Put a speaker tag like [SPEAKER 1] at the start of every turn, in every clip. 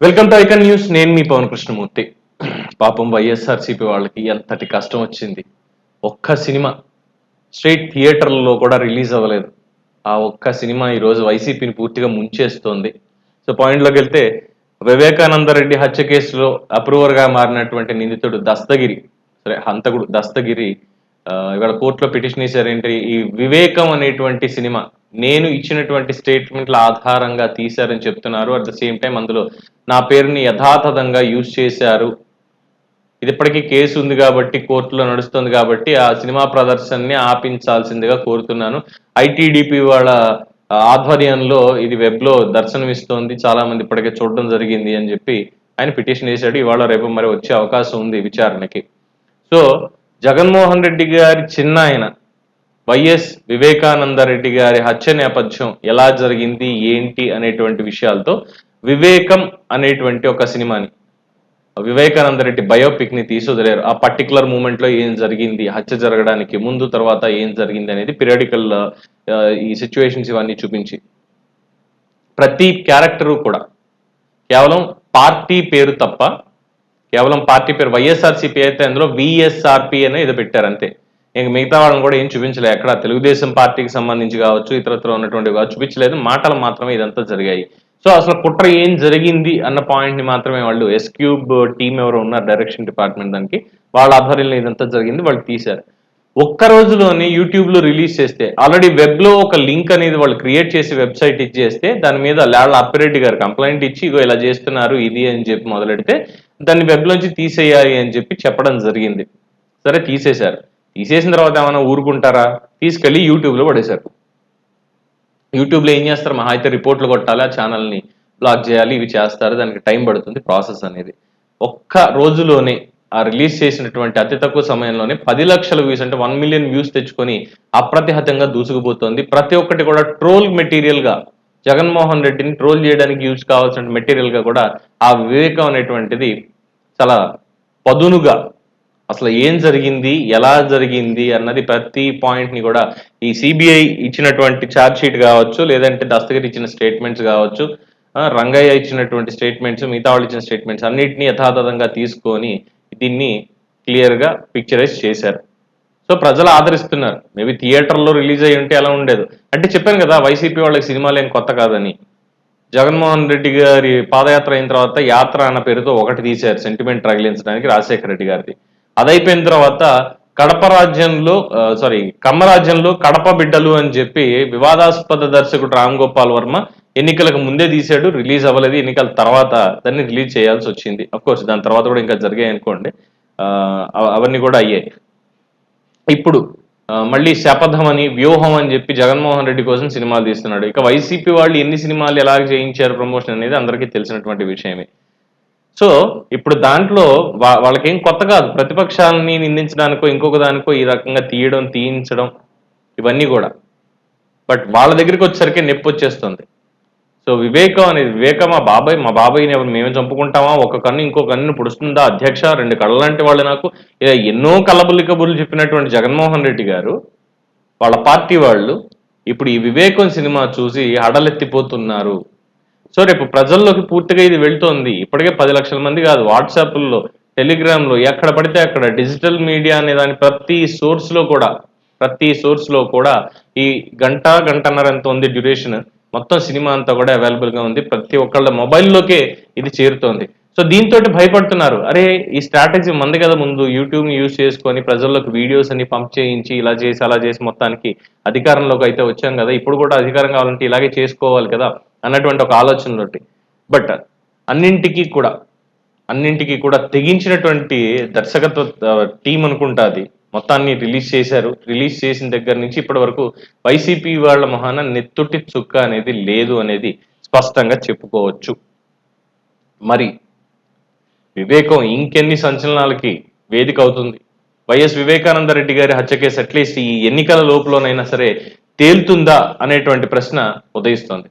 [SPEAKER 1] Welcome to icon news. నేను మీ పవన్ కృష్ణమూర్తి. పాపం వైఎస్ఆర్సీపీ వాళ్ళకి ఎంతటి కష్టం వచ్చింది. ఒక్క సినిమా స్ట్రైట్ థియేటర్లలో కూడా రిలీజ్ అవ్వలేదు. ఆ ఒక్క సినిమా ఈరోజు వైసీపీని పూర్తిగా ముంచేస్తోంది. సో పాయింట్లోకి వెళ్తే, వివేకానంద రెడ్డి హత్య కేసులో అప్రూవర్గా మారినటువంటి నిందితుడు దస్తగిరి, సరే హంతకుడు దస్తగిరి ఇవాళ కోర్టులో పిటిషన్ వేశారేంటి, ఈ వివేకం అనేటువంటి సినిమా నేను ఇచ్చినటువంటి స్టేట్మెంట్ల ఆధారంగా తీశారని చెప్తున్నారు. అట్ ద సేమ్ టైం అందులో నా పేరుని యథాతథంగా యూజ్ చేశారు. ఇది ఇప్పటికీ కేసు ఉంది కాబట్టి, కోర్టులో నడుస్తుంది కాబట్టి ఆ సినిమా ప్రదర్శనని ఆపించాల్సిందిగా కోరుతున్నాను. ఐటీడీపీ వాళ్ళ ఆధ్వర్యంలో ఇది వెబ్లో దర్శనమిస్తోంది, చాలా మంది ఇప్పటికే చూడడం జరిగింది అని చెప్పి ఆయన పిటిషన్ వేశాడు. ఇవాళ రేపు మరి వచ్చే అవకాశం ఉంది విచారణకి. సో జగన్మోహన్ రెడ్డి గారి చిన్న ఆయన వైఎస్ వివేకానంద రెడ్డి గారి హత్య నేపథ్యం ఎలా జరిగింది ఏంటి అనేటువంటి విషయాలతో వివేకం అనేటువంటి ఒక సినిమాని, వివేకానంద రెడ్డి బయోపిక్ ని తీసుకువదిలేరు. ఆ పర్టికులర్ మూమెంట్ లో ఏం జరిగింది, హత్య జరగడానికి ముందు తర్వాత ఏం జరిగింది అనేది పిరియాడికల్ ఈ సిచ్యువేషన్స్ ఇవన్నీ చూపించి, ప్రతి క్యారెక్టరు కూడా కేవలం పార్టీ పేరు తప్ప, కేవలం పార్టీ పేరు వైఎస్ఆర్సీపీ అయితే అందులో విఎస్ఆర్పి అనే ఏదో పెట్టారు అంతే. ఇంక మిగతా వాళ్ళని కూడా ఏం చూపించలేదు. ఎక్కడ తెలుగుదేశం పార్టీకి సంబంధించి కావచ్చు, ఇతరత్ర ఉన్నటువంటి చూపించలేదు. మాటలు మాత్రమే ఇదంతా జరిగాయి. సో అసలు కుట్ర ఏం జరిగింది అన్న పాయింట్ ని మాత్రమే వాళ్ళు ఎస్క్యూబ్ టీం ఎవరు ఉన్నారు డైరెక్షన్ డిపార్ట్మెంట్, దానికి వాళ్ళ ఆధ్వర్యంలో ఇదంతా జరిగింది, వాళ్ళు తీశారు. ఒక్క రోజులోనే యూట్యూబ్ లో రిలీజ్ చేస్తే, ఆల్రెడీ వెబ్ లో ఒక లింక్ అనేది వాళ్ళు క్రియేట్ చేసి వెబ్సైట్ ఇచ్చేస్తే, దాని మీద లాళ్ళ అప్పిరెడ్డి గారు కంప్లైంట్ ఇచ్చి ఇగో ఇలా చేస్తున్నారు ఇది అని చెప్పి మొదలెడితే, దాన్ని వెబ్ లోంచి తీసేయాలి అని చెప్పి చెప్పడం జరిగింది. సరే తీసేశారు. తీసేసిన తర్వాత ఏమైనా ఊరుకుంటారా? తీసుకెళ్లి యూట్యూబ్ లో పడేశారు. యూట్యూబ్ లో ఏం చేస్తారు, మహా అయితే రిపోర్ట్లు కొట్టాలి, ఆ ఛానల్ని బ్లాక్ చేయాలి, ఇవి చేస్తారు, దానికి టైం పడుతుంది ప్రాసెస్ అనేది. ఒక్క రోజులోనే ఆ రిలీజ్ చేసినటువంటి అతి తక్కువ సమయంలోనే 10 లక్షల వ్యూస్, అంటే 1 మిలియన్ వ్యూస్ తెచ్చుకొని అప్రతిహతంగా దూసుకుపోతుంది. ప్రతి ఒక్కటి కూడా ట్రోల్ మెటీరియల్ గా, జగన్మోహన్ రెడ్డిని ట్రోల్ చేయడానికి యూజ్ కావాల్సిన మెటీరియల్ గా కూడా ఆ వివేకం అనేటువంటిది చాలా పదునుగా, అసలు ఏం జరిగింది, ఎలా జరిగింది అన్నది ప్రతి పాయింట్ ని కూడా ఈ సిబిఐ ఇచ్చినటువంటి ఛార్జ్ షీట్ కావచ్చు, లేదంటే దస్తగిరి ఇచ్చిన స్టేట్మెంట్స్ కావచ్చు, రంగయ్య ఇచ్చినటువంటి స్టేట్మెంట్స్, మిగతా వాళ్ళు ఇచ్చిన స్టేట్మెంట్స్ అన్నిటినీ యథాతథంగా తీసుకొని దీన్ని క్లియర్ గా పిక్చరైజ్ చేశారు. సో ప్రజలు ఆదరిస్తున్నారు. మేబీ థియేటర్లో రిలీజ్ అయ్యి ఉంటే ఎలా ఉండేది. అంటే చెప్పాను కదా, వైసీపీ వాళ్ళకి సినిమాలు ఏం కొత్త కాదని. జగన్మోహన్ రెడ్డి గారి పాదయాత్ర అయిన తర్వాత యాత్ర అన్న పేరుతో ఒకటి తీశారు, సెంటిమెంట్ రగిలించడానికి, రాజశేఖర రెడ్డి గారిది. అదైపోయిన తర్వాత కడప రాజ్యంలో కమ్మ రాజ్యంలో కడప బిడ్డలు అని చెప్పి వివాదాస్పద దర్శకుడు రామ్ గోపాల్ వర్మ ఎన్నికలకు ముందే తీశాడు, రిలీజ్ అవ్వలేదు. ఎన్నికల తర్వాత దాన్ని రిలీజ్ చేయాల్సి వచ్చింది. అఫ్ కోర్స్ దాని తర్వాత కూడా ఇంకా జరిగాయి అనుకోండి, అవన్నీ కూడా అయ్యాయి. ఇప్పుడు మళ్ళీ శపథం అని, వ్యూహం అని చెప్పి జగన్మోహన్ రెడ్డి కోసం సినిమాలు తీస్తున్నాడు. ఇక వైసీపీ వాళ్ళు ఎన్ని సినిమాలు ఎలా చేయించారు ప్రమోషన్ అనేది అందరికీ తెలిసినటువంటి విషయమే. సో ఇప్పుడు దాంట్లో వాళ్ళకేం కొత్త కాదు, ప్రతిపక్షాలని నిందించడానికో ఇంకొక దానికో ఈ రకంగా తీయించడం ఇవన్నీ కూడా. బట్ వాళ్ళ దగ్గరికి వచ్చేసరికి నొప్పి వచ్చేస్తుంది. సో వివేకం అనేది, మా బాబాయ్ని ఎవరు మేమే చంపుకుంటామా, ఒక కన్ను ఇంకో కన్ను పుడుస్తుందా అధ్యక్ష, 2 కళ్ళంటే వాళ్ళు నాకు, ఇలా ఎన్నో కలబుల్లి కబుర్లు చెప్పినటువంటి జగన్మోహన్ రెడ్డి గారు, వాళ్ళ పార్టీ వాళ్ళు ఇప్పుడు ఈ వివేకం సినిమా చూసి హడలెత్తిపోతున్నారు. సో రేపు ప్రజల్లోకి పూర్తిగా ఇది వెళ్తోంది. ఇప్పటికే 10 లక్షల మంది కాదు, వాట్సాప్లో, టెలిగ్రామ్లో, ఎక్కడ పడితే అక్కడ డిజిటల్ మీడియా అనే దాని ప్రతి సోర్స్లో కూడా ఈ గంటన్నర ఎంత ఉంది డ్యూరేషన్, మొత్తం సినిమా అంతా కూడా అవైలబుల్గా ఉంది. ప్రతి ఒక్కళ్ళ మొబైల్లోకే ఇది చేరుతోంది. సో దీంతో భయపడుతున్నారు. అరే ఈ స్ట్రాటజీ మంది కదా, ముందు యూట్యూబ్ని యూజ్ చేసుకొని ప్రజల్లోకి వీడియోస్ అన్ని పంప్ చేయించి ఇలా చేసి అలా చేసి మొత్తానికి అధికారంలోకి అయితే వచ్చాం కదా, ఇప్పుడు కూడా అధికారం కావాలంటే ఇలాగే చేసుకోవాలి కదా అన్నటువంటి ఒక ఆలోచనతోటి. బట్ అన్నింటికీ కూడా తెగించినటువంటి దర్శకత్వ టీం అనుకుంటా అది మొత్తాన్ని రిలీజ్ చేశారు. రిలీజ్ చేసిన దగ్గర నుంచి ఇప్పటి వరకు వైసీపీ వాళ్ళ మొహాన నెత్తుటి చుక్క అనేది లేదు అనేది స్పష్టంగా చెప్పుకోవచ్చు. మరి వివేకం ఇంకెన్ని సంచలనాలకి వేదిక అవుతుంది? వైఎస్ వివేకానంద రెడ్డి గారి హత్య కేసు అట్లీస్ట్ ఈ ఎన్నికల లోపలనైనా సరే తేలుతుందా అనేటువంటి ప్రశ్న ఉదయిస్తోంది.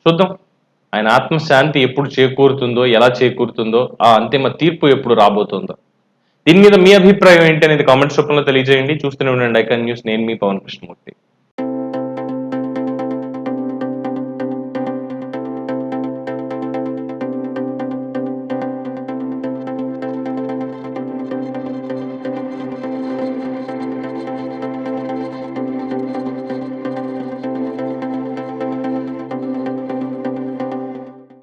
[SPEAKER 1] చూద్దాం, ఆయన ఆత్మశాంతి ఎప్పుడు చేకూరుతుందో, ఎలా చేకూరుతుందో, ఆ అంతిమ తీర్పు ఎప్పుడు రాబోతుందో. దీని మీద మీ అభిప్రాయం ఏంటి అనేది కామెంట్స్ రూపంలో తెలియజేయండి. చూస్తూనే ఉండండి ఐకాన్ న్యూస్. నేను మీ పవన్ కృష్ణమూర్తి.